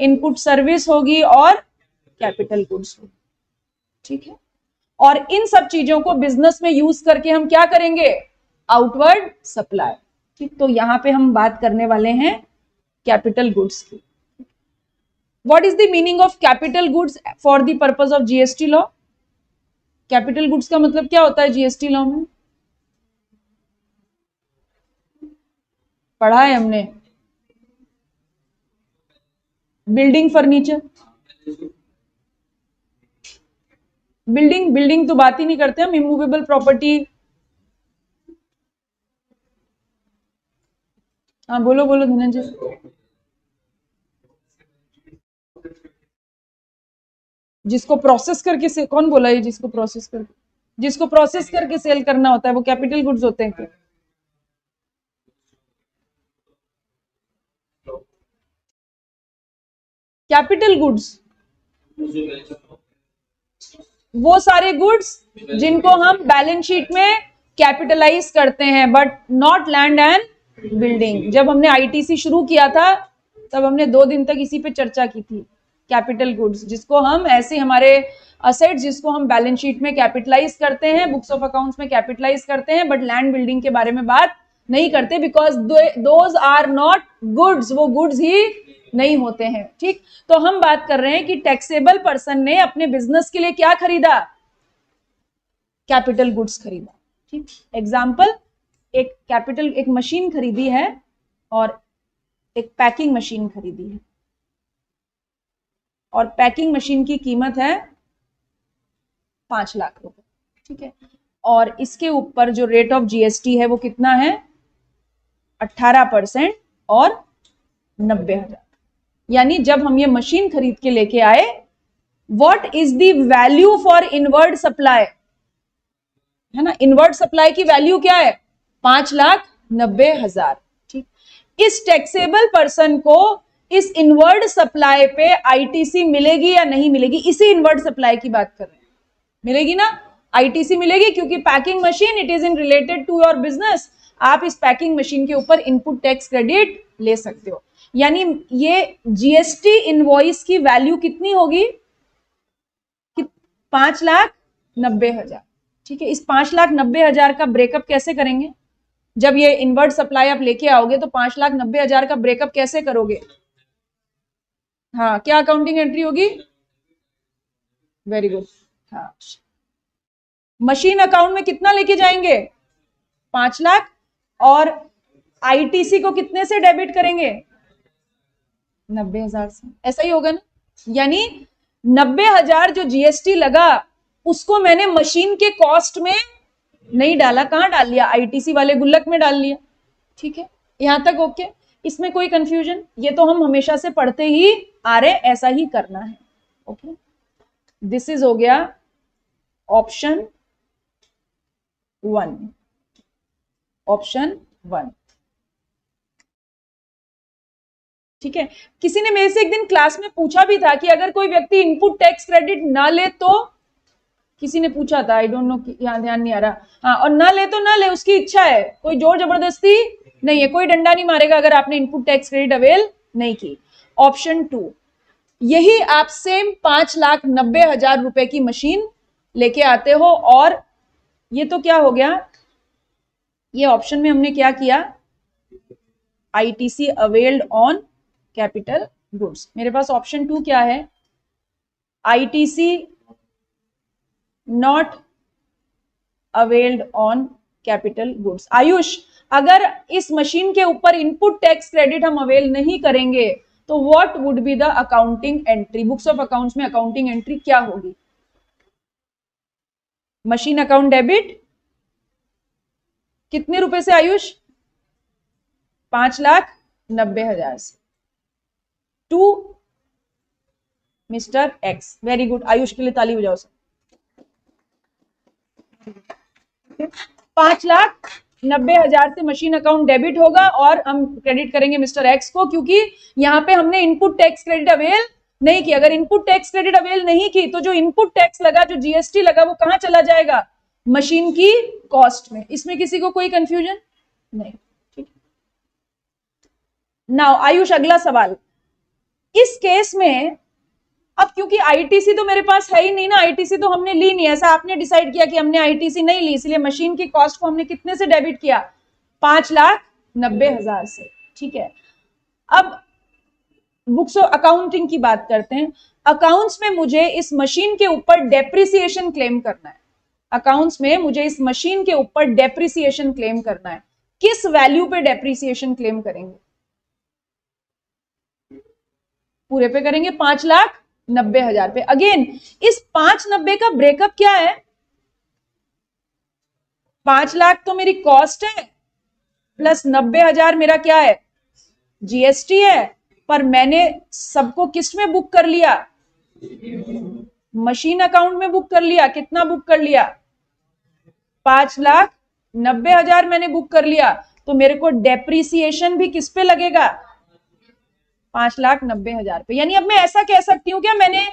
[SPEAKER 1] इनपुट सर्विस होगी और कैपिटल गुड्स होगी। ठीक है, और इन सब चीजों को बिजनेस में यूज करके हम क्या करेंगे? Outward supply. ठीक, तो यहां पे हम बात करने वाले हैं कैपिटल गुड्स की। What is the meaning of capital goods for the purpose of GST law? Capital goods का मतलब क्या होता है जीएसटी लॉ में? पढ़ा है हमने, बिल्डिंग फर्नीचर। बिल्डिंग तो बात ही नहीं करते हम, इमूवेबल प्रॉपर्टी। हाँ बोलो बोलो धनंजय। जिसको प्रोसेस करके से, कौन बोला ये जिसको प्रोसेस करके? जिसको प्रोसेस करके सेल करना होता है वो कैपिटल गुड्स होते हैं क्या? कैपिटल गुड्स वो सारे गुड्स जिनको हम बैलेंस शीट में कैपिटलाइज करते हैं, but not land and building. जब हमने आईटीसी शुरू किया था तब हमने 2 दिन तक इसी पे चर्चा की थी। कैपिटल गुड्स जिसको हम ऐसे हमारे असेट्स जिसको हम बैलेंस शीट में कैपिटलाइज करते हैं, बुक्स ऑफ अकाउंट्स में कैपिटलाइज करते हैं, बट लैंड बिल्डिंग के बारे में बात नहीं करते, because those are not goods, वो गुड्स ही नहीं होते हैं। ठीक, तो हम बात कर रहे हैं कि टैक्सेबल पर्सन ने अपने बिजनेस के लिए क्या खरीदा? कैपिटल गुड्स खरीदा। ठीक, एग्जाम्पल, एक मशीन खरीदी है और एक पैकिंग मशीन खरीदी है, और पैकिंग मशीन की कीमत है 5 लाख रुपए। ठीक है, और इसके ऊपर जो रेट ऑफ जीएसटी है वो कितना है? 18% और 90,000। यानी जब हम ये मशीन खरीद के लेके आए, what is the value for inward supply? है ना, इनवर्ड सप्लाई की वैल्यू क्या है? 5,90,000। ठीक, इस टैक्सेबल पर्सन को इस इनवर्ड सप्लाई पे आईटीसी मिलेगी या नहीं मिलेगी? इसी इनवर्ड सप्लाई की बात कर रहे हैं, मिलेगी ना? आईटीसी मिलेगी, क्योंकि packing machine it is in related to your business. आप इस पैकिंग मशीन के ऊपर इनपुट टैक्स क्रेडिट ले सकते हो। यानी ये जीएसटी इनवॉइस की वैल्यू कितनी होगी? 5,90,000। ठीक है, इस 5,90,000 का ब्रेकअप कैसे करेंगे? जब ये इनवर्ड सप्लाई आप लेके आओगे तो 5,90,000 का ब्रेकअप कैसे करोगे? हाँ, क्या अकाउंटिंग एंट्री होगी? Very good. हाँ, मशीन अकाउंट में कितना लेके जाएंगे? 5 लाख, और आईटीसी को कितने से डेबिट करेंगे? 90,000 से। ऐसा ही होगा ना? यानी 90,000 जो जीएसटी लगा उसको मैंने मशीन के कॉस्ट में नहीं डाला, कहां डाल लिया? आईटीसी वाले गुल्लक में डाल लिया। ठीक है, यहां तक ओके? इसमें कोई कंफ्यूजन? ये तो हम हमेशा से पढ़ते ही आ रहे, ऐसा ही करना है। ओके, दिस इज हो गया ऑप्शन 1। ऑप्शन 1। ठीक है, किसी ने मेरे से एक दिन क्लास में पूछा भी था कि अगर कोई व्यक्ति इनपुट टैक्स क्रेडिट ना ले तो, किसी ने पूछा था, आई डोंट नो, यहां ध्यान नहीं आ रहा। हाँ, और ना ले तो ना ले, उसकी इच्छा है, कोई जोर जबरदस्ती नहीं है, कोई डंडा नहीं मारेगा अगर आपने इनपुट टैक्स क्रेडिट अवेल नहीं की। ऑप्शन 2, यही आप सेम 5,90,000 रुपए की मशीन लेके आते हो, और ये तो क्या हो गया, ये ऑप्शन में हमने क्या किया, ITC availed on capital goods. मेरे पास ऑप्शन 2 क्या है, ITC not availed on capital goods. Ayush, अगर इस मशीन के ऊपर इनपुट टैक्स क्रेडिट हम अवेल नहीं करेंगे तो what would be the accounting entry, books of accounts में अकाउंटिंग एंट्री क्या होगी? मशीन अकाउंट डेबिट कितने रुपए से आयुष? 5,90,000 से, to mister X. Very good, Ayush के लिए ताली बजाओ सब। 5,90,000 से मशीन अकाउंट डेबिट होगा और हम क्रेडिट करेंगे मिस्टर एक्स को, क्योंकि यहां पे हमने इनपुट टैक्स क्रेडिट अवेल नहीं की। अगर इनपुट टैक्स क्रेडिट अवेल नहीं की तो जो इनपुट टैक्स लगा, जो जीएसटी लगा, वो कहां चला जाएगा? मशीन की कॉस्ट में। इसमें किसी को कोई कंफ्यूजन नहीं? ठीक। नाउ आयुष, अगला सवाल, इस केस में अब क्योंकि आईटीसी तो मेरे पास है ही नहीं ना, आईटीसी तो हमने ली नहीं, ऐसा आपने डिसाइड किया कि हमने आईटीसी नहीं ली, इसलिए मशीन की कॉस्ट को हमने कितने से डेबिट किया? 5,90,000 से। ठीक है, अब बुक्स ऑफ अकाउंटिंग की बात करते हैं। अकाउंट्स में मुझे इस मशीन के ऊपर डेप्रिसिएशन क्लेम करना है। अकाउंट्स में मुझे इस मशीन के ऊपर डेप्रिसिएशन क्लेम करना है। किस वैल्यू पे डेप्रिसिएशन क्लेम करेंगे? पूरे पे करेंगे, 5,90,000 पे। अगेन इस 590 का ब्रेकअप क्या है? 5 लाख तो मेरी कॉस्ट है, प्लस 90,000 मेरा क्या है? जीएसटी है। पर मैंने सबको किस में बुक कर लिया? मशीन अकाउंट में बुक कर लिया। कितना बुक कर लिया? 5,90,000 मैंने बुक कर लिया, तो मेरे को डेप्रिसिएशन भी किस पे लगेगा? 5,90,000 पे। यानी अब मैं ऐसा कह सकती हूं क्या, मैंने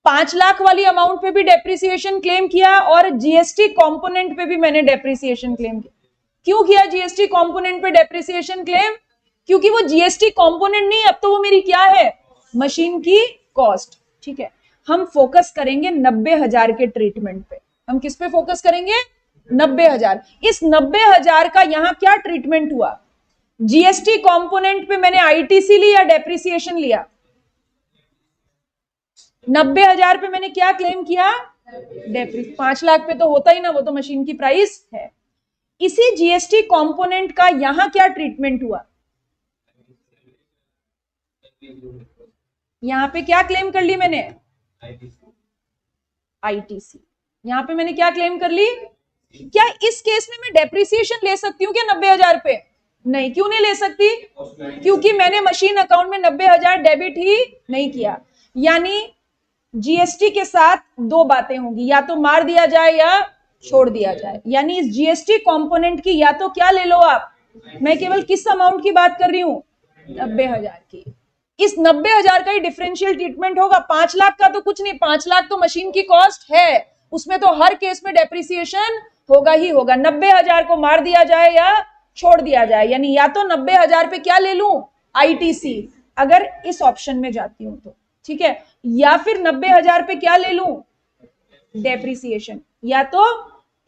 [SPEAKER 1] 5 लाख वाली अमाउंट पे भी डेप्रिसिएशन क्लेम किया और जीएसटी कंपोनेंट पे भी मैंने डेप्रिसिएशन क्लेम किया। क्यों किया जीएसटी कंपोनेंट पे डेप्रिसिएशन क्लेम? क्योंकि वो जीएसटी कंपोनेंट नहीं, अब तो वो मेरी क्या है? मशीन की कॉस्ट। ठीक है, हम फोकस करेंगे 90,000 के ट्रीटमेंट पे। हम किस पे फोकस करेंगे? 90,000। इस 90,000 का यहां क्या ट्रीटमेंट हुआ? जीएसटी कंपोनेंट पे मैंने आईटीसी ली या डेप्रिसिएशन लिया? 90,000 पे मैंने क्या क्लेम किया? डेप्रिस। 5 लाख पे तो होता ही ना, वो तो मशीन की प्राइस है। इसी जीएसटी कंपोनेंट का यहां क्या ट्रीटमेंट हुआ? यहां पे क्या क्लेम कर ली मैंने? आईटीसी। यहां पे मैंने क्या क्लेम कर ली? क्या इस केस में मैं डेप्रिसिएशन ले सकती हूँ क्या 90,000 पे? नहीं। क्यों नहीं ले सकती? क्योंकि मैंने मशीन अकाउंट में 90,000 डेबिट ही नहीं किया। यानी जीएसटी के साथ दो बातें होंगी, या तो मार दिया जाए या छोड़ दिया जाए। यानी इस जीएसटी कंपोनेंट की या तो क्या ले लो आप, मैं केवल किस अमाउंट की बात कर रही हूं? 90,000 की। इस 90,000 का ही डिफरेंशियल ट्रीटमेंट होगा। 5 लाख का तो कुछ नहीं, 5 लाख तो मशीन की कॉस्ट है, उसमें तो हर केस में डेप्रिसिएशन होगा ही होगा। 90,000 को मार दिया जाए या छोड़ दिया जाए, यानी या तो 90,000 पे क्या ले लूं? आईटीसी, अगर इस ऑप्शन में जाती हूं तो। ठीक है, या फिर 90,000 पे क्या ले लूं? डेप्रिसिएशन, या तो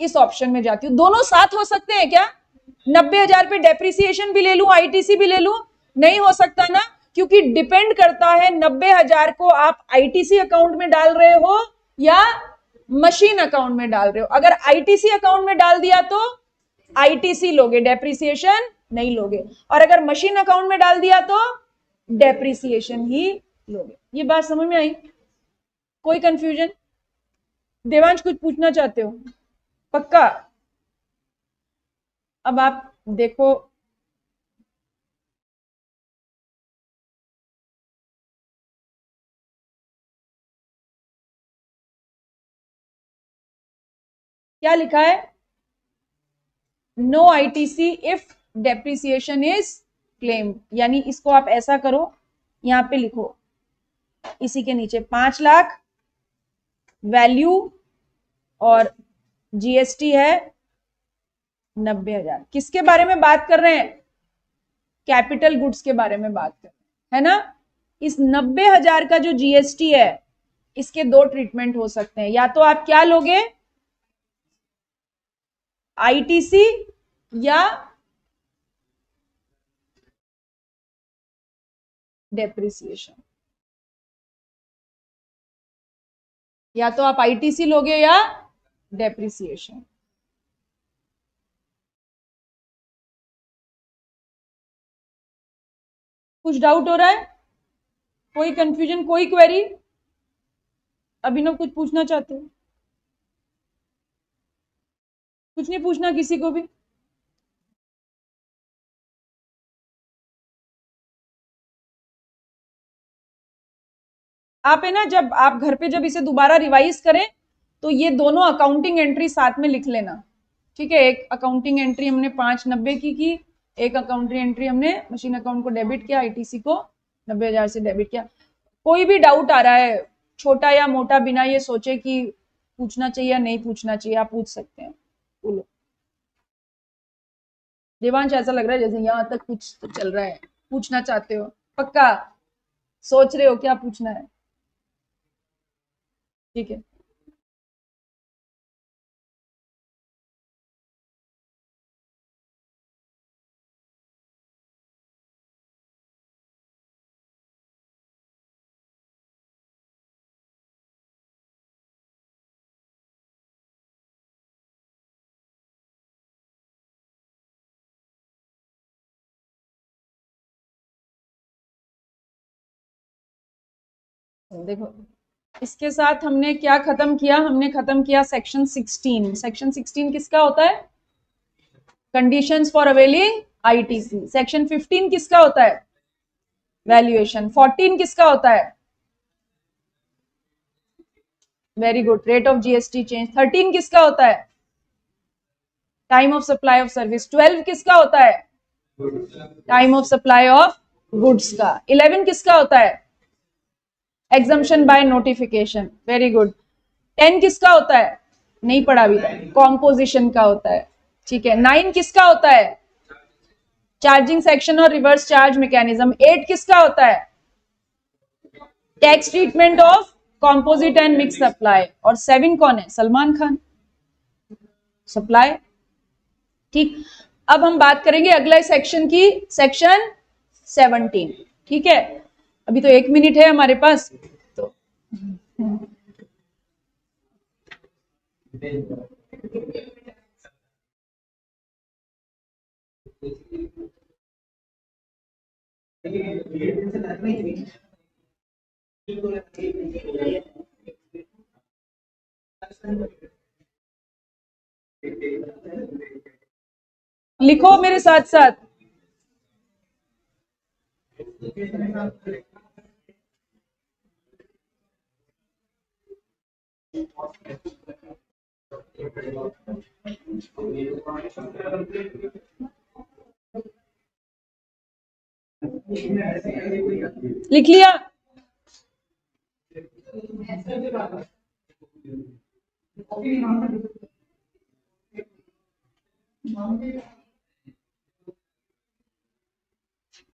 [SPEAKER 1] इस ऑप्शन में जाती हूं। दोनों साथ हो सकते हैं क्या? 90,000 पे डेप्रिसिएशन भी ले लूं, आईटीसी भी ले लूं? नहीं हो सकता ना, क्योंकि डिपेंड करता है 90,000 को आप आईटीसी अकाउंट में डाल रहे हो या मशीन अकाउंट में डाल रहे हो। अगर आईटीसी अकाउंट में डाल दिया तो आईटीसी लोगे, डेप्रिसिएशन नहीं लोगे, और अगर मशीन अकाउंट में डाल दिया तो डेप्रिसिएशन ही लोगे। ये बात समझ में आई? कोई कंफ्यूजन? देवांश कुछ पूछना चाहते हो? पक्का? अब आप देखो, क्या लिखा है? No ITC if depreciation is claim. यानी इसको आप ऐसा करो, यहां पे लिखो, इसी के नीचे 5 लाख वैल्यू और जीएसटी है 90,000। किसके बारे में बात कर रहे हैं? कैपिटल गुड्स के बारे में बात करें, है ना। इस 90,000 का जो जीएसटी है, इसके दो ट्रीटमेंट हो सकते हैं। या तो आप क्या लोगे, आईटीसी या डेप्रिसिएशन। या तो आप आईटीसी लोगे या डेप्रिसिएशन। कुछ डाउट हो रहा है, कोई कंफ्यूजन, कोई क्वेरी? अभिनव कुछ पूछना चाहते हो? कुछ नहीं पूछना किसी को भी? आप है ना, जब आप घर पे जब इसे दोबारा रिवाइज करें तो ये दोनों अकाउंटिंग एंट्री साथ में लिख लेना, ठीक है। एक अकाउंटिंग एंट्री हमने 590 की, एक अकाउंटिंग एंट्री हमने मशीन अकाउंट को डेबिट किया, आईटीसी को 90,000 से डेबिट किया। कोई भी डाउट आ रहा है छोटा या मोटा, बिना ये सोचे कि पूछना चाहिए या नहीं पूछना चाहिए, आप पूछ सकते हैं, बोलो। देवांश ऐसा लग रहा है जैसे यहां तक कुछ तो चल रहा है, पूछना चाहते हो पक्का? सोच रहे हो क्या पूछना है? ठीक है। देखो, इसके साथ हमने क्या खत्म किया, हमने खत्म किया सेक्शन 16। सेक्शन 16 किसका होता है? Conditions for availing ITC. Section 15 किसका होता है? वैल्यूएशन। 14 किसका होता है? Very good, rate of GST change. 13 किसका होता है? Time of supply of service. 12 किसका होता है? Time of supply of goods का। 11 किसका होता है? Exemption by notification. Very good. 10 किसका होता है? नहीं पढ़ा अभी तक, कॉम्पोजिशन का होता है, ठीक है। 9 किसका होता है? चार्जिंग सेक्शन और रिवर्स चार्ज मैकेनिज्म। 8 किसका होता है? Tax treatment of composite and mix supply. और 7 कौन है? सलमान खान, सप्लाई। ठीक, अब हम बात करेंगे अगले सेक्शन की, सेक्शन 17, ठीक है। अभी तो 1 मिनट है हमारे पास, तो लिखो मेरे साथ साथ। लिख लिया?